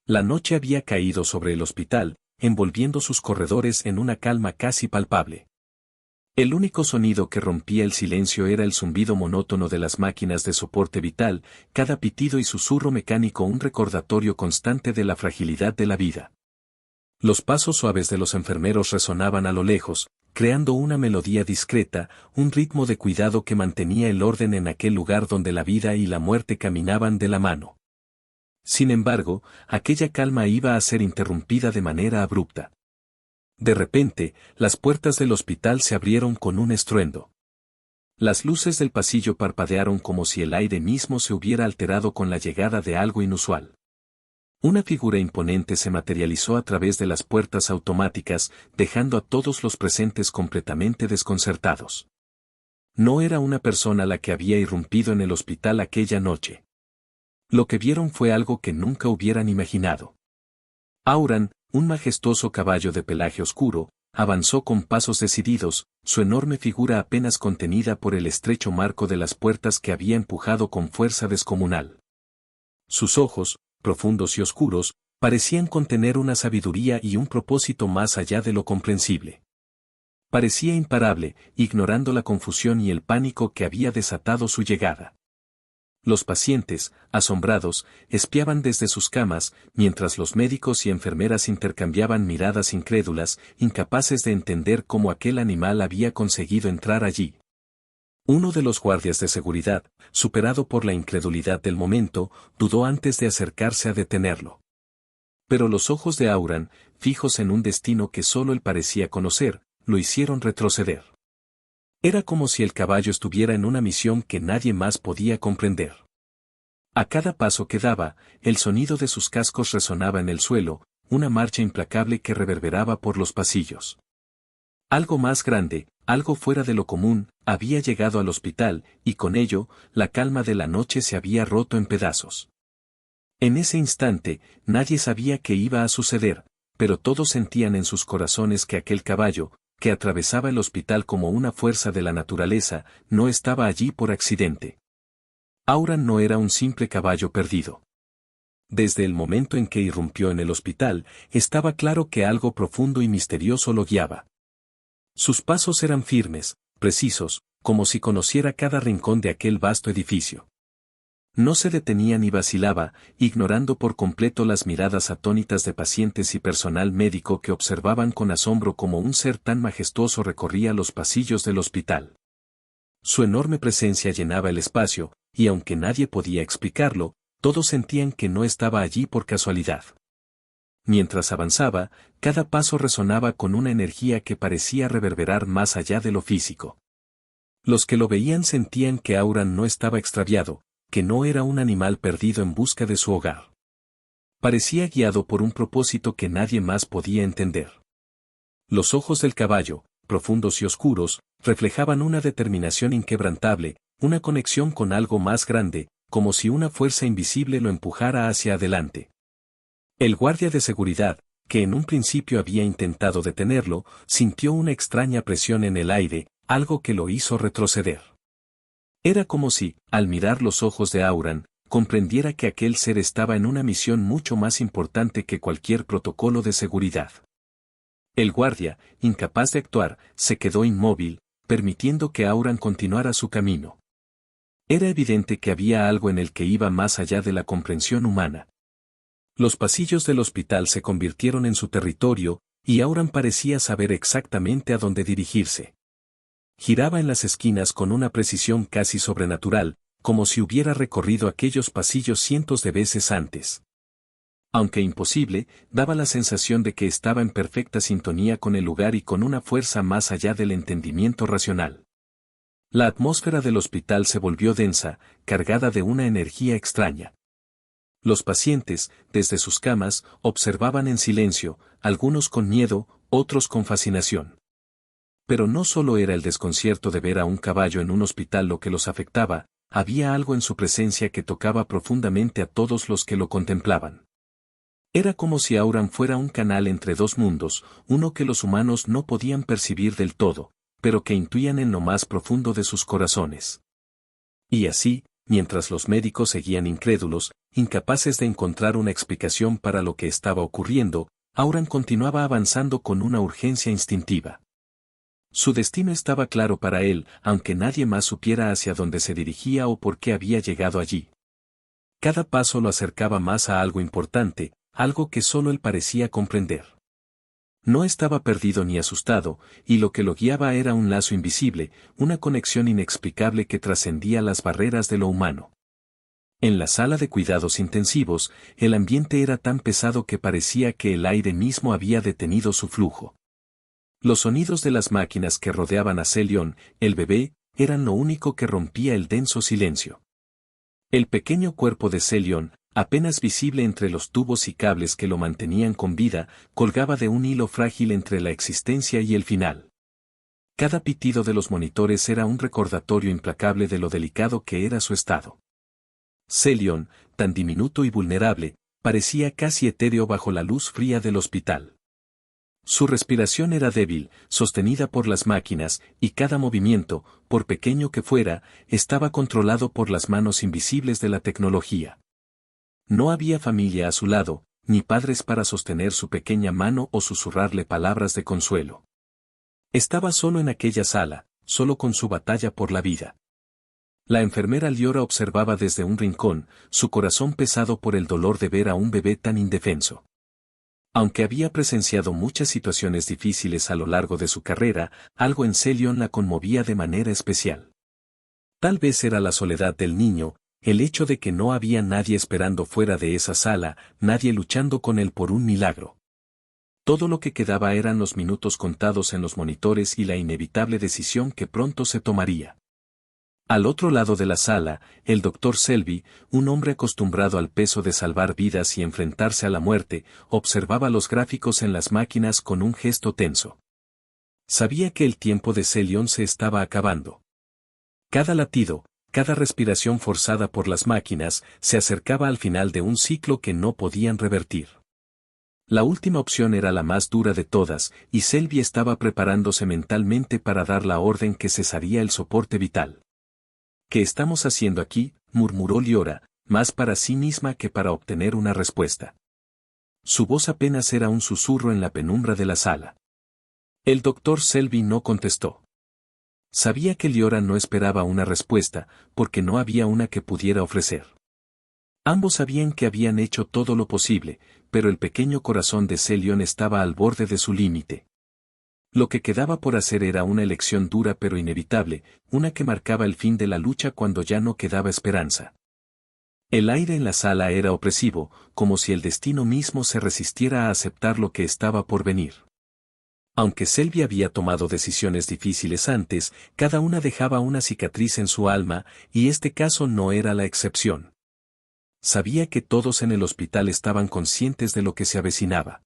La noche había caído sobre el hospital, envolviendo sus corredores en una calma casi palpable. El único sonido que rompía el silencio era el zumbido monótono de las máquinas de soporte vital, cada pitido y susurro mecánico un recordatorio constante de la fragilidad de la vida. Los pasos suaves de los enfermeros resonaban a lo lejos, creando una melodía discreta, un ritmo de cuidado que mantenía el orden en aquel lugar donde la vida y la muerte caminaban de la mano. Sin embargo, aquella calma iba a ser interrumpida de manera abrupta. De repente, las puertas del hospital se abrieron con un estruendo. Las luces del pasillo parpadearon como si el aire mismo se hubiera alterado con la llegada de algo inusual. Una figura imponente se materializó a través de las puertas automáticas, dejando a todos los presentes completamente desconcertados. No era una persona la que había irrumpido en el hospital aquella noche. Lo que vieron fue algo que nunca hubieran imaginado. Auran, un majestuoso caballo de pelaje oscuro, avanzó con pasos decididos, su enorme figura apenas contenida por el estrecho marco de las puertas que había empujado con fuerza descomunal. Sus ojos, profundos y oscuros, parecían contener una sabiduría y un propósito más allá de lo comprensible. Parecía imparable, ignorando la confusión y el pánico que había desatado su llegada. Los pacientes, asombrados, espiaban desde sus camas, mientras los médicos y enfermeras intercambiaban miradas incrédulas, incapaces de entender cómo aquel animal había conseguido entrar allí. Uno de los guardias de seguridad, superado por la incredulidad del momento, dudó antes de acercarse a detenerlo. Pero los ojos de Auran, fijos en un destino que solo él parecía conocer, lo hicieron retroceder. Era como si el caballo estuviera en una misión que nadie más podía comprender. A cada paso que daba, el sonido de sus cascos resonaba en el suelo, una marcha implacable que reverberaba por los pasillos. Algo más grande, algo fuera de lo común, había llegado al hospital, y con ello, la calma de la noche se había roto en pedazos. En ese instante, nadie sabía qué iba a suceder, pero todos sentían en sus corazones que aquel caballo, que atravesaba el hospital como una fuerza de la naturaleza, no estaba allí por accidente. Auran no era un simple caballo perdido. Desde el momento en que irrumpió en el hospital, estaba claro que algo profundo y misterioso lo guiaba. Sus pasos eran firmes, precisos, como si conociera cada rincón de aquel vasto edificio. No se detenía ni vacilaba, ignorando por completo las miradas atónitas de pacientes y personal médico que observaban con asombro cómo un ser tan majestuoso recorría los pasillos del hospital. Su enorme presencia llenaba el espacio, y aunque nadie podía explicarlo, todos sentían que no estaba allí por casualidad. Mientras avanzaba, cada paso resonaba con una energía que parecía reverberar más allá de lo físico. Los que lo veían sentían que Auran no estaba extraviado, que no era un animal perdido en busca de su hogar. Parecía guiado por un propósito que nadie más podía entender. Los ojos del caballo, profundos y oscuros, reflejaban una determinación inquebrantable, una conexión con algo más grande, como si una fuerza invisible lo empujara hacia adelante. El guardia de seguridad, que en un principio había intentado detenerlo, sintió una extraña presión en el aire, algo que lo hizo retroceder. Era como si, al mirar los ojos de Auran, comprendiera que aquel ser estaba en una misión mucho más importante que cualquier protocolo de seguridad. El guardia, incapaz de actuar, se quedó inmóvil, permitiendo que Auran continuara su camino. Era evidente que había algo en el que iba más allá de la comprensión humana. Los pasillos del hospital se convirtieron en su territorio, y Auran parecía saber exactamente a dónde dirigirse. Giraba en las esquinas con una precisión casi sobrenatural, como si hubiera recorrido aquellos pasillos cientos de veces antes. Aunque imposible, daba la sensación de que estaba en perfecta sintonía con el lugar y con una fuerza más allá del entendimiento racional. La atmósfera del hospital se volvió densa, cargada de una energía extraña. Los pacientes, desde sus camas, observaban en silencio, algunos con miedo, otros con fascinación. Pero no solo era el desconcierto de ver a un caballo en un hospital lo que los afectaba, había algo en su presencia que tocaba profundamente a todos los que lo contemplaban. Era como si Auran fuera un canal entre dos mundos, uno que los humanos no podían percibir del todo, pero que intuían en lo más profundo de sus corazones. Y así, mientras los médicos seguían incrédulos, incapaces de encontrar una explicación para lo que estaba ocurriendo, Auran continuaba avanzando con una urgencia instintiva. Su destino estaba claro para él, aunque nadie más supiera hacia dónde se dirigía o por qué había llegado allí. Cada paso lo acercaba más a algo importante, algo que solo él parecía comprender. No estaba perdido ni asustado, y lo que lo guiaba era un lazo invisible, una conexión inexplicable que trascendía las barreras de lo humano. En la sala de cuidados intensivos, el ambiente era tan pesado que parecía que el aire mismo había detenido su flujo. Los sonidos de las máquinas que rodeaban a Celion, el bebé, eran lo único que rompía el denso silencio. El pequeño cuerpo de Celion, apenas visible entre los tubos y cables que lo mantenían con vida, colgaba de un hilo frágil entre la existencia y el final. Cada pitido de los monitores era un recordatorio implacable de lo delicado que era su estado. Celion, tan diminuto y vulnerable, parecía casi etéreo bajo la luz fría del hospital. Su respiración era débil, sostenida por las máquinas, y cada movimiento, por pequeño que fuera, estaba controlado por las manos invisibles de la tecnología. No había familia a su lado, ni padres para sostener su pequeña mano o susurrarle palabras de consuelo. Estaba solo en aquella sala, solo con su batalla por la vida. La enfermera Liora observaba desde un rincón, su corazón pesado por el dolor de ver a un bebé tan indefenso. Aunque había presenciado muchas situaciones difíciles a lo largo de su carrera, algo en Celion la conmovía de manera especial. Tal vez era la soledad del niño, el hecho de que no había nadie esperando fuera de esa sala, nadie luchando con él por un milagro. Todo lo que quedaba eran los minutos contados en los monitores y la inevitable decisión que pronto se tomaría. Al otro lado de la sala, el Dr. Selby, un hombre acostumbrado al peso de salvar vidas y enfrentarse a la muerte, observaba los gráficos en las máquinas con un gesto tenso. Sabía que el tiempo de Celion se estaba acabando. Cada latido, cada respiración forzada por las máquinas, se acercaba al final de un ciclo que no podían revertir. La última opción era la más dura de todas, y Selby estaba preparándose mentalmente para dar la orden que cesaría el soporte vital. ¿Qué estamos haciendo aquí?, murmuró Liora, más para sí misma que para obtener una respuesta. Su voz apenas era un susurro en la penumbra de la sala. El Dr. Selby no contestó. Sabía que Liora no esperaba una respuesta, porque no había una que pudiera ofrecer. Ambos sabían que habían hecho todo lo posible, pero el pequeño corazón de Celion estaba al borde de su límite. Lo que quedaba por hacer era una elección dura pero inevitable, una que marcaba el fin de la lucha cuando ya no quedaba esperanza. El aire en la sala era opresivo, como si el destino mismo se resistiera a aceptar lo que estaba por venir. Aunque Selby había tomado decisiones difíciles antes, cada una dejaba una cicatriz en su alma, y este caso no era la excepción. Sabía que todos en el hospital estaban conscientes de lo que se avecinaba.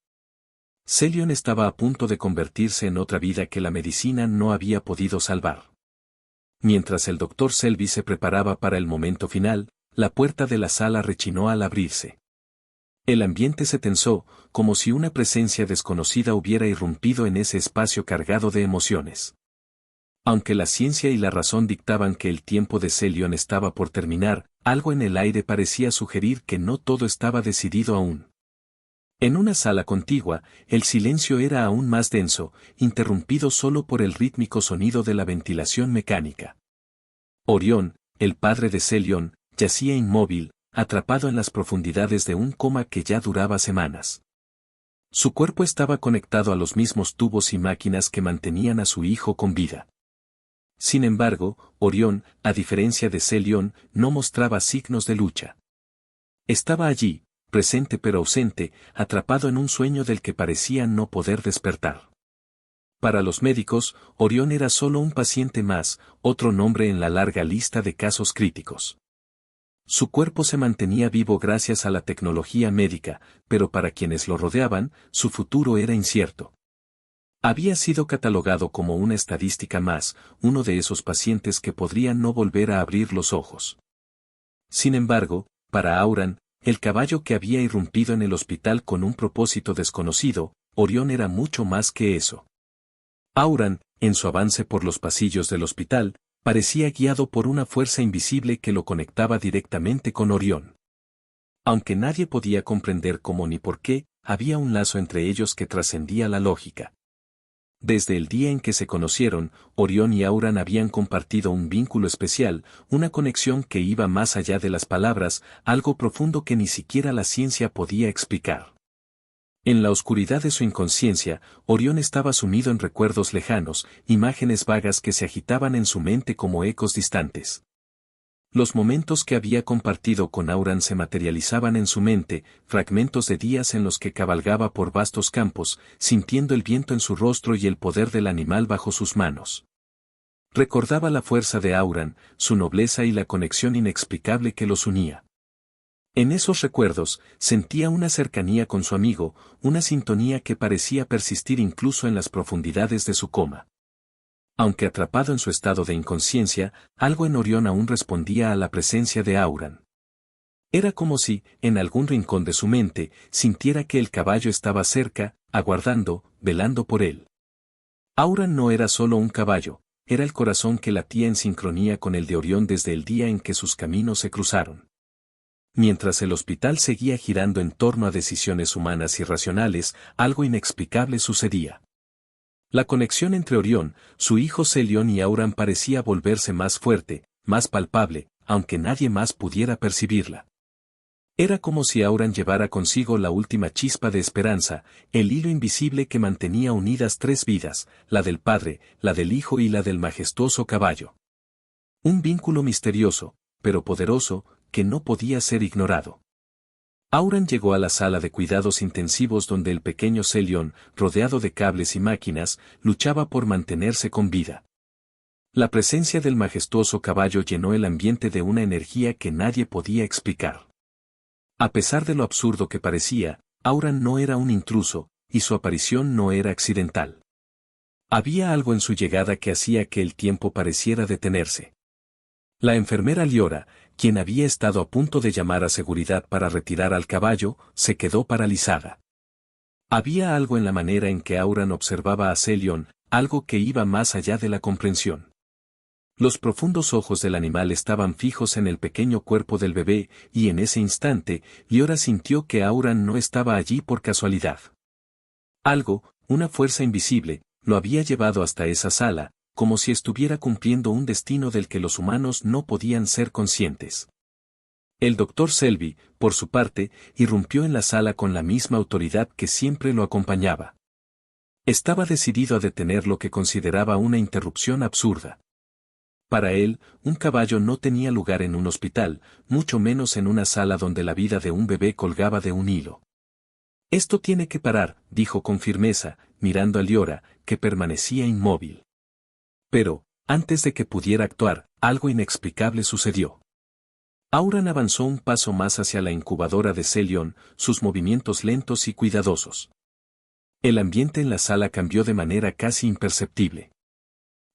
Celion estaba a punto de convertirse en otra vida que la medicina no había podido salvar. Mientras el Dr. Selby se preparaba para el momento final, la puerta de la sala rechinó al abrirse. El ambiente se tensó, como si una presencia desconocida hubiera irrumpido en ese espacio cargado de emociones. Aunque la ciencia y la razón dictaban que el tiempo de Celion estaba por terminar, algo en el aire parecía sugerir que no todo estaba decidido aún. En una sala contigua, el silencio era aún más denso, interrumpido solo por el rítmico sonido de la ventilación mecánica. Orión, el padre de Celion, yacía inmóvil, atrapado en las profundidades de un coma que ya duraba semanas. Su cuerpo estaba conectado a los mismos tubos y máquinas que mantenían a su hijo con vida. Sin embargo, Orión, a diferencia de Celion, no mostraba signos de lucha. Estaba allí, presente pero ausente, atrapado en un sueño del que parecía no poder despertar. Para los médicos, Orión era solo un paciente más, otro nombre en la larga lista de casos críticos. Su cuerpo se mantenía vivo gracias a la tecnología médica, pero para quienes lo rodeaban, su futuro era incierto. Había sido catalogado como una estadística más, uno de esos pacientes que podrían no volver a abrir los ojos. Sin embargo, para Auran, el caballo que había irrumpido en el hospital con un propósito desconocido, Orión era mucho más que eso. Auran, en su avance por los pasillos del hospital, parecía guiado por una fuerza invisible que lo conectaba directamente con Orión. Aunque nadie podía comprender cómo ni por qué, había un lazo entre ellos que trascendía la lógica. Desde el día en que se conocieron, Orión y Auran habían compartido un vínculo especial, una conexión que iba más allá de las palabras, algo profundo que ni siquiera la ciencia podía explicar. En la oscuridad de su inconsciencia, Orión estaba sumido en recuerdos lejanos, imágenes vagas que se agitaban en su mente como ecos distantes. Los momentos que había compartido con Auran se materializaban en su mente, fragmentos de días en los que cabalgaba por vastos campos, sintiendo el viento en su rostro y el poder del animal bajo sus manos. Recordaba la fuerza de Auran, su nobleza y la conexión inexplicable que los unía. En esos recuerdos, sentía una cercanía con su amigo, una sintonía que parecía persistir incluso en las profundidades de su coma. Aunque atrapado en su estado de inconsciencia, algo en Orión aún respondía a la presencia de Auran. Era como si, en algún rincón de su mente, sintiera que el caballo estaba cerca, aguardando, velando por él. Auran no era solo un caballo, era el corazón que latía en sincronía con el de Orión desde el día en que sus caminos se cruzaron. Mientras el hospital seguía girando en torno a decisiones humanas y racionales, algo inexplicable sucedía. La conexión entre Orión, su hijo Celión y Auran parecía volverse más fuerte, más palpable, aunque nadie más pudiera percibirla. Era como si Auran llevara consigo la última chispa de esperanza, el hilo invisible que mantenía unidas tres vidas, la del padre, la del hijo y la del majestuoso caballo. Un vínculo misterioso, pero poderoso, que no podía ser ignorado. Auran llegó a la sala de cuidados intensivos donde el pequeño Celión, rodeado de cables y máquinas, luchaba por mantenerse con vida. La presencia del majestuoso caballo llenó el ambiente de una energía que nadie podía explicar. A pesar de lo absurdo que parecía, Auran no era un intruso, y su aparición no era accidental. Había algo en su llegada que hacía que el tiempo pareciera detenerse. La enfermera Liora, quien había estado a punto de llamar a seguridad para retirar al caballo, se quedó paralizada. Había algo en la manera en que Auran observaba a Celión, algo que iba más allá de la comprensión. Los profundos ojos del animal estaban fijos en el pequeño cuerpo del bebé, y en ese instante, Liora sintió que Auran no estaba allí por casualidad. Algo, una fuerza invisible, lo había llevado hasta esa sala, como si estuviera cumpliendo un destino del que los humanos no podían ser conscientes. El doctor Selby, por su parte, irrumpió en la sala con la misma autoridad que siempre lo acompañaba. Estaba decidido a detener lo que consideraba una interrupción absurda. Para él, un caballo no tenía lugar en un hospital, mucho menos en una sala donde la vida de un bebé colgaba de un hilo. Esto tiene que parar, dijo con firmeza, mirando a Liora, que permanecía inmóvil. Pero, antes de que pudiera actuar, algo inexplicable sucedió. Auran avanzó un paso más hacia la incubadora de Celión, sus movimientos lentos y cuidadosos. El ambiente en la sala cambió de manera casi imperceptible.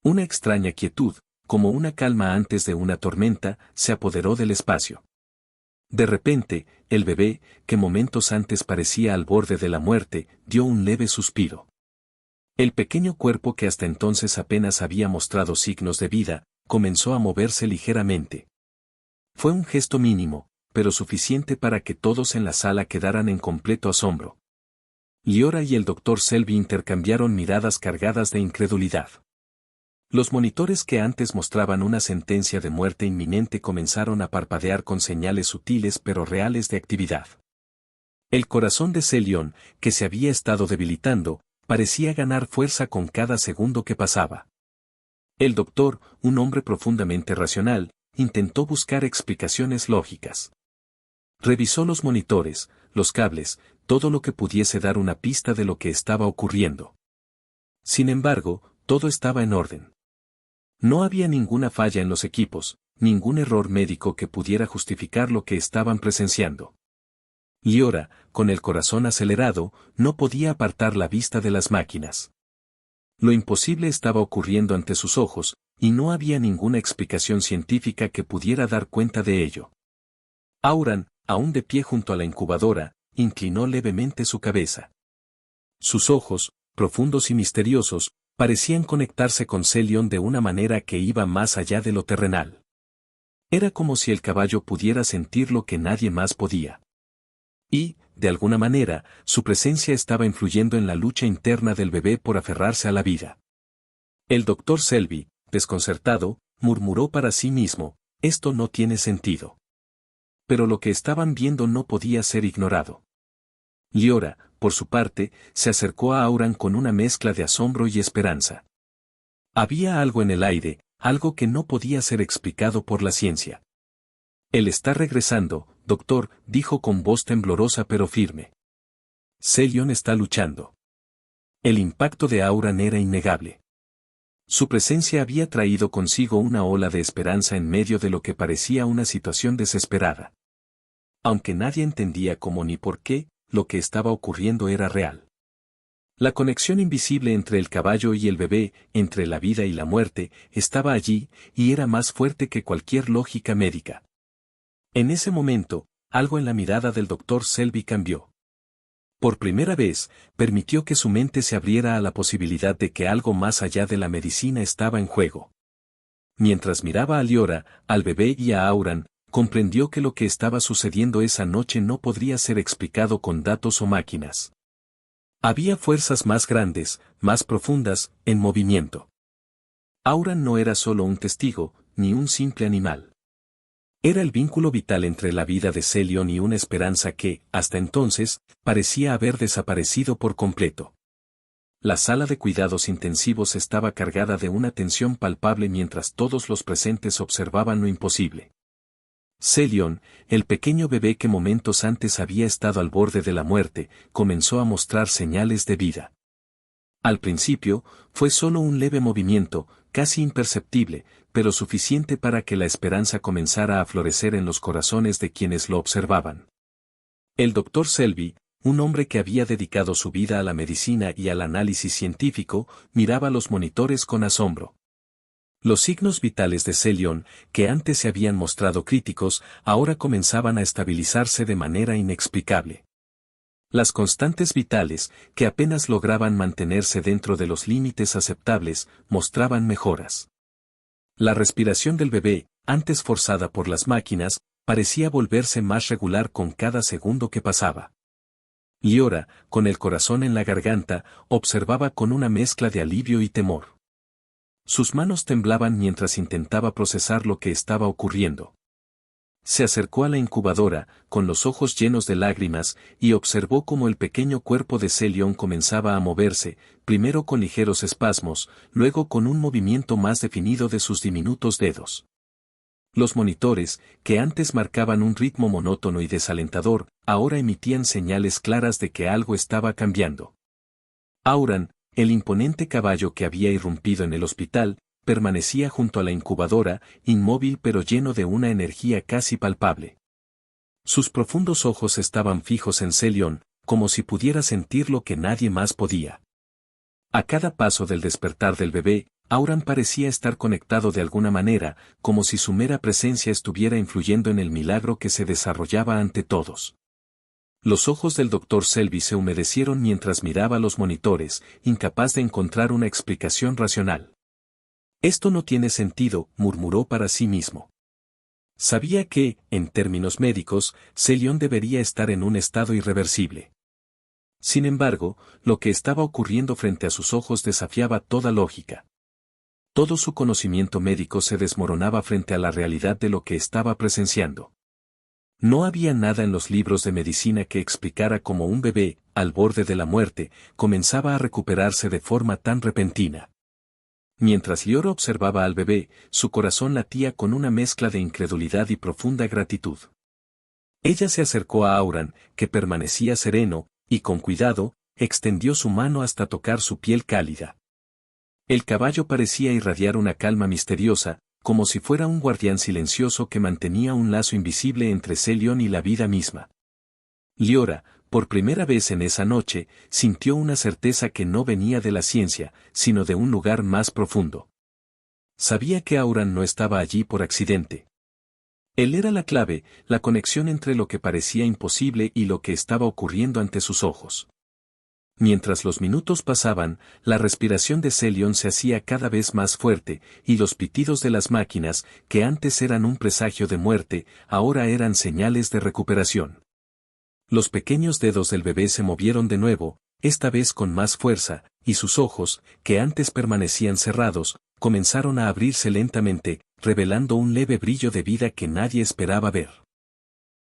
Una extraña quietud, como una calma antes de una tormenta, se apoderó del espacio. De repente, el bebé, que momentos antes parecía al borde de la muerte, dio un leve suspiro. El pequeño cuerpo que hasta entonces apenas había mostrado signos de vida, comenzó a moverse ligeramente. Fue un gesto mínimo, pero suficiente para que todos en la sala quedaran en completo asombro. Liora y el doctor Selby intercambiaron miradas cargadas de incredulidad. Los monitores que antes mostraban una sentencia de muerte inminente comenzaron a parpadear con señales sutiles pero reales de actividad. El corazón de Celión, que se había estado debilitando, parecía ganar fuerza con cada segundo que pasaba. El doctor, un hombre profundamente racional, intentó buscar explicaciones lógicas. Revisó los monitores, los cables, todo lo que pudiese dar una pista de lo que estaba ocurriendo. Sin embargo, todo estaba en orden. No había ninguna falla en los equipos, ningún error médico que pudiera justificar lo que estaban presenciando. Liora, con el corazón acelerado, no podía apartar la vista de las máquinas. Lo imposible estaba ocurriendo ante sus ojos, y no había ninguna explicación científica que pudiera dar cuenta de ello. Auran, aún de pie junto a la incubadora, inclinó levemente su cabeza. Sus ojos, profundos y misteriosos, parecían conectarse con Celión de una manera que iba más allá de lo terrenal. Era como si el caballo pudiera sentir lo que nadie más podía. Y, de alguna manera, su presencia estaba influyendo en la lucha interna del bebé por aferrarse a la vida. El doctor Selby, desconcertado, murmuró para sí mismo, esto no tiene sentido. Pero lo que estaban viendo no podía ser ignorado. Liora, por su parte, se acercó a Auran con una mezcla de asombro y esperanza. Había algo en el aire, algo que no podía ser explicado por la ciencia. Él está regresando, doctor, dijo con voz temblorosa pero firme. Celion está luchando. El impacto de Auran era innegable. Su presencia había traído consigo una ola de esperanza en medio de lo que parecía una situación desesperada. Aunque nadie entendía cómo ni por qué, lo que estaba ocurriendo era real. La conexión invisible entre el caballo y el bebé, entre la vida y la muerte, estaba allí, y era más fuerte que cualquier lógica médica. En ese momento, algo en la mirada del doctor Selby cambió. Por primera vez, permitió que su mente se abriera a la posibilidad de que algo más allá de la medicina estaba en juego. Mientras miraba a Liora, al bebé y a Auran, comprendió que lo que estaba sucediendo esa noche no podría ser explicado con datos o máquinas. Había fuerzas más grandes, más profundas, en movimiento. Auran no era solo un testigo, ni un simple animal. Era el vínculo vital entre la vida de Celion y una esperanza que, hasta entonces, parecía haber desaparecido por completo. La sala de cuidados intensivos estaba cargada de una tensión palpable mientras todos los presentes observaban lo imposible. Celion, el pequeño bebé que momentos antes había estado al borde de la muerte, comenzó a mostrar señales de vida. Al principio, fue solo un leve movimiento, casi imperceptible, pero suficiente para que la esperanza comenzara a florecer en los corazones de quienes lo observaban. El doctor Selby, un hombre que había dedicado su vida a la medicina y al análisis científico, miraba los monitores con asombro. Los signos vitales de Celion, que antes se habían mostrado críticos, ahora comenzaban a estabilizarse de manera inexplicable. Las constantes vitales, que apenas lograban mantenerse dentro de los límites aceptables, mostraban mejoras. La respiración del bebé, antes forzada por las máquinas, parecía volverse más regular con cada segundo que pasaba. Liora, con el corazón en la garganta, observaba con una mezcla de alivio y temor. Sus manos temblaban mientras intentaba procesar lo que estaba ocurriendo. Se acercó a la incubadora, con los ojos llenos de lágrimas, y observó cómo el pequeño cuerpo de Celion comenzaba a moverse, primero con ligeros espasmos, luego con un movimiento más definido de sus diminutos dedos. Los monitores, que antes marcaban un ritmo monótono y desalentador, ahora emitían señales claras de que algo estaba cambiando. Auran, el imponente caballo que había irrumpido en el hospital, permanecía junto a la incubadora, inmóvil pero lleno de una energía casi palpable. Sus profundos ojos estaban fijos en Celion, como si pudiera sentir lo que nadie más podía. A cada paso del despertar del bebé, Auran parecía estar conectado de alguna manera, como si su mera presencia estuviera influyendo en el milagro que se desarrollaba ante todos. Los ojos del doctor Selby se humedecieron mientras miraba los monitores, incapaz de encontrar una explicación racional. Esto no tiene sentido, murmuró para sí mismo. Sabía que, en términos médicos, Celion debería estar en un estado irreversible. Sin embargo, lo que estaba ocurriendo frente a sus ojos desafiaba toda lógica. Todo su conocimiento médico se desmoronaba frente a la realidad de lo que estaba presenciando. No había nada en los libros de medicina que explicara cómo un bebé, al borde de la muerte, comenzaba a recuperarse de forma tan repentina. Mientras Liora observaba al bebé, su corazón latía con una mezcla de incredulidad y profunda gratitud. Ella se acercó a Auran, que permanecía sereno, y con cuidado, extendió su mano hasta tocar su piel cálida. El caballo parecía irradiar una calma misteriosa, como si fuera un guardián silencioso que mantenía un lazo invisible entre Celion y la vida misma. Liora, por primera vez en esa noche, sintió una certeza que no venía de la ciencia, sino de un lugar más profundo. Sabía que Auran no estaba allí por accidente. Él era la clave, la conexión entre lo que parecía imposible y lo que estaba ocurriendo ante sus ojos. Mientras los minutos pasaban, la respiración de Celion se hacía cada vez más fuerte, y los pitidos de las máquinas, que antes eran un presagio de muerte, ahora eran señales de recuperación. Los pequeños dedos del bebé se movieron de nuevo, esta vez con más fuerza, y sus ojos, que antes permanecían cerrados, comenzaron a abrirse lentamente, revelando un leve brillo de vida que nadie esperaba ver.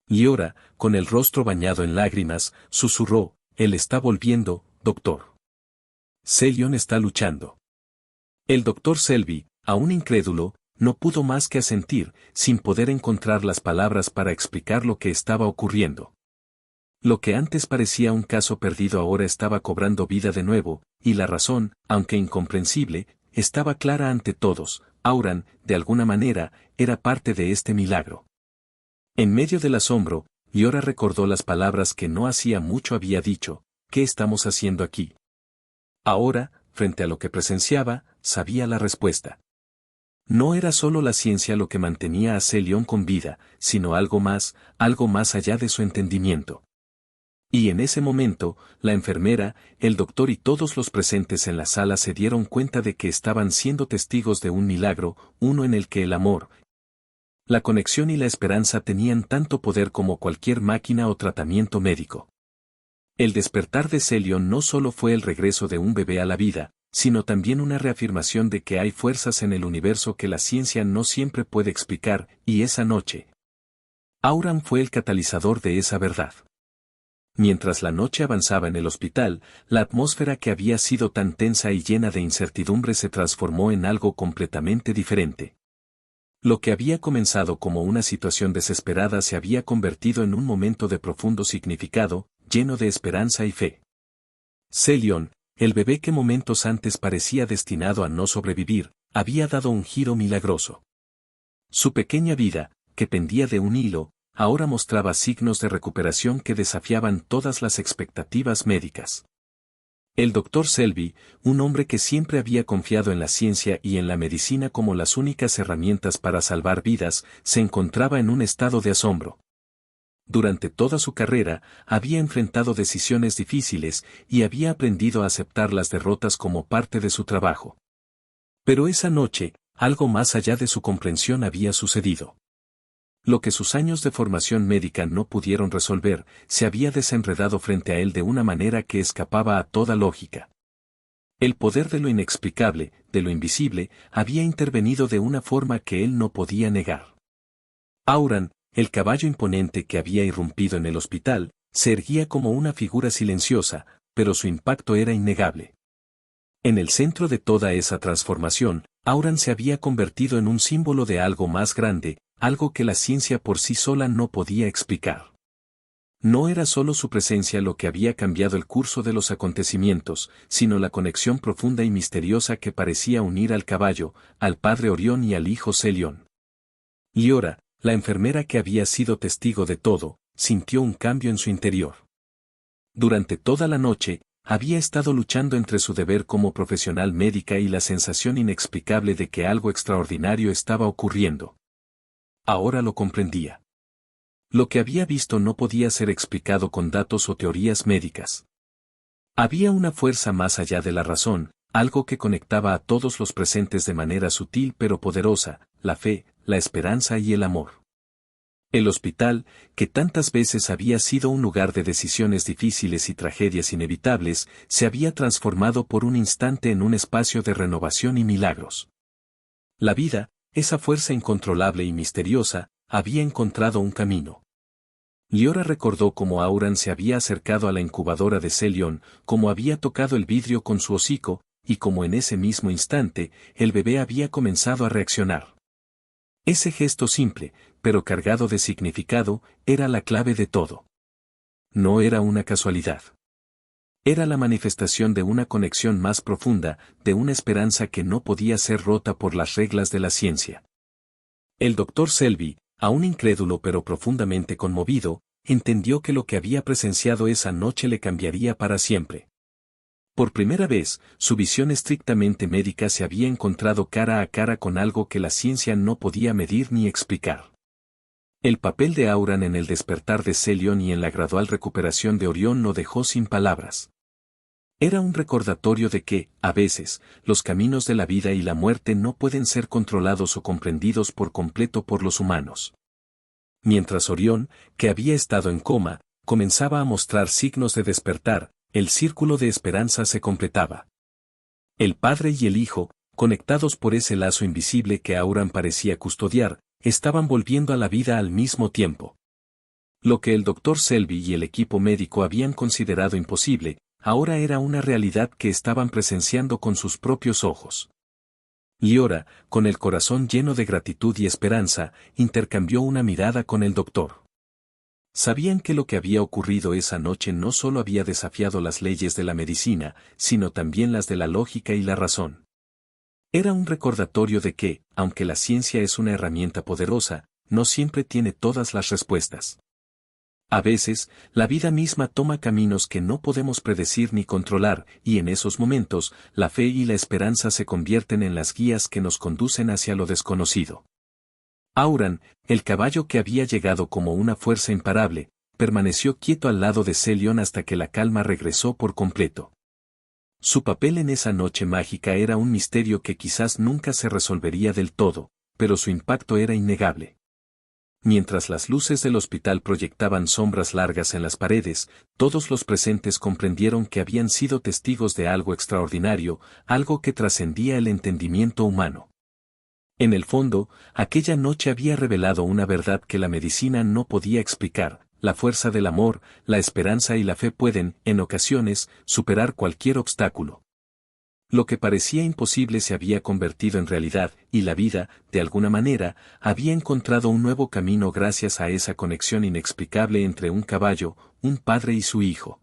Liora, con el rostro bañado en lágrimas, susurró: «Él está volviendo, doctor. Selyon está luchando». El doctor Selby, aún incrédulo, no pudo más que asentir, sin poder encontrar las palabras para explicar lo que estaba ocurriendo. Lo que antes parecía un caso perdido ahora estaba cobrando vida de nuevo, y la razón, aunque incomprensible, estaba clara ante todos. Auran, de alguna manera, era parte de este milagro. En medio del asombro, Liora recordó las palabras que no hacía mucho había dicho: «¿Qué estamos haciendo aquí?». Ahora, frente a lo que presenciaba, sabía la respuesta. No era solo la ciencia lo que mantenía a Selyon con vida, sino algo más allá de su entendimiento. Y en ese momento, la enfermera, el doctor y todos los presentes en la sala se dieron cuenta de que estaban siendo testigos de un milagro, uno en el que el amor, la conexión y la esperanza tenían tanto poder como cualquier máquina o tratamiento médico. El despertar de Selyon no solo fue el regreso de un bebé a la vida, sino también una reafirmación de que hay fuerzas en el universo que la ciencia no siempre puede explicar, y esa noche, Auran fue el catalizador de esa verdad. Mientras la noche avanzaba en el hospital, la atmósfera que había sido tan tensa y llena de incertidumbre se transformó en algo completamente diferente. Lo que había comenzado como una situación desesperada se había convertido en un momento de profundo significado, lleno de esperanza y fe. Selyon, el bebé que momentos antes parecía destinado a no sobrevivir, había dado un giro milagroso. Su pequeña vida, que pendía de un hilo, ahora mostraba signos de recuperación que desafiaban todas las expectativas médicas. El doctor Selby, un hombre que siempre había confiado en la ciencia y en la medicina como las únicas herramientas para salvar vidas, se encontraba en un estado de asombro. Durante toda su carrera, había enfrentado decisiones difíciles y había aprendido a aceptar las derrotas como parte de su trabajo. Pero esa noche, algo más allá de su comprensión había sucedido. Lo que sus años de formación médica no pudieron resolver, se había desenredado frente a él de una manera que escapaba a toda lógica. El poder de lo inexplicable, de lo invisible, había intervenido de una forma que él no podía negar. Auran, el caballo imponente que había irrumpido en el hospital, se erguía como una figura silenciosa, pero su impacto era innegable. En el centro de toda esa transformación, Auran se había convertido en un símbolo de algo más grande, algo que la ciencia por sí sola no podía explicar. No era solo su presencia lo que había cambiado el curso de los acontecimientos, sino la conexión profunda y misteriosa que parecía unir al caballo, al padre Orión y al hijo Selyon. Liora, la enfermera que había sido testigo de todo, sintió un cambio en su interior. Durante toda la noche, había estado luchando entre su deber como profesional médica y la sensación inexplicable de que algo extraordinario estaba ocurriendo. Ahora lo comprendía. Lo que había visto no podía ser explicado con datos o teorías médicas. Había una fuerza más allá de la razón, algo que conectaba a todos los presentes de manera sutil pero poderosa: la fe, la esperanza y el amor. El hospital, que tantas veces había sido un lugar de decisiones difíciles y tragedias inevitables, se había transformado por un instante en un espacio de renovación y milagros. La vida, esa fuerza incontrolable y misteriosa, había encontrado un camino. Liora recordó cómo Auran se había acercado a la incubadora de Selyon, cómo había tocado el vidrio con su hocico, y cómo en ese mismo instante, el bebé había comenzado a reaccionar. Ese gesto simple, pero cargado de significado, era la clave de todo. No era una casualidad. Era la manifestación de una conexión más profunda, de una esperanza que no podía ser rota por las reglas de la ciencia. El doctor Selby, aún incrédulo pero profundamente conmovido, entendió que lo que había presenciado esa noche le cambiaría para siempre. Por primera vez, su visión estrictamente médica se había encontrado cara a cara con algo que la ciencia no podía medir ni explicar. El papel de Auran en el despertar de Selyon y en la gradual recuperación de Orión lo dejó sin palabras. Era un recordatorio de que, a veces, los caminos de la vida y la muerte no pueden ser controlados o comprendidos por completo por los humanos. Mientras Orión, que había estado en coma, comenzaba a mostrar signos de despertar, el círculo de esperanza se completaba. El padre y el hijo, conectados por ese lazo invisible que Auran parecía custodiar, estaban volviendo a la vida al mismo tiempo. Lo que el Dr. Selby y el equipo médico habían considerado imposible, ahora era una realidad que estaban presenciando con sus propios ojos. Liora, con el corazón lleno de gratitud y esperanza, intercambió una mirada con el doctor. Sabían que lo que había ocurrido esa noche no solo había desafiado las leyes de la medicina, sino también las de la lógica y la razón. Era un recordatorio de que, aunque la ciencia es una herramienta poderosa, no siempre tiene todas las respuestas. A veces, la vida misma toma caminos que no podemos predecir ni controlar, y en esos momentos, la fe y la esperanza se convierten en las guías que nos conducen hacia lo desconocido. Auran, el caballo que había llegado como una fuerza imparable, permaneció quieto al lado de Celion hasta que la calma regresó por completo. Su papel en esa noche mágica era un misterio que quizás nunca se resolvería del todo, pero su impacto era innegable. Mientras las luces del hospital proyectaban sombras largas en las paredes, todos los presentes comprendieron que habían sido testigos de algo extraordinario, algo que trascendía el entendimiento humano. En el fondo, aquella noche había revelado una verdad que la medicina no podía explicar: la fuerza del amor, la esperanza y la fe pueden, en ocasiones, superar cualquier obstáculo. Lo que parecía imposible se había convertido en realidad, y la vida, de alguna manera, había encontrado un nuevo camino gracias a esa conexión inexplicable entre un caballo, un padre y su hijo.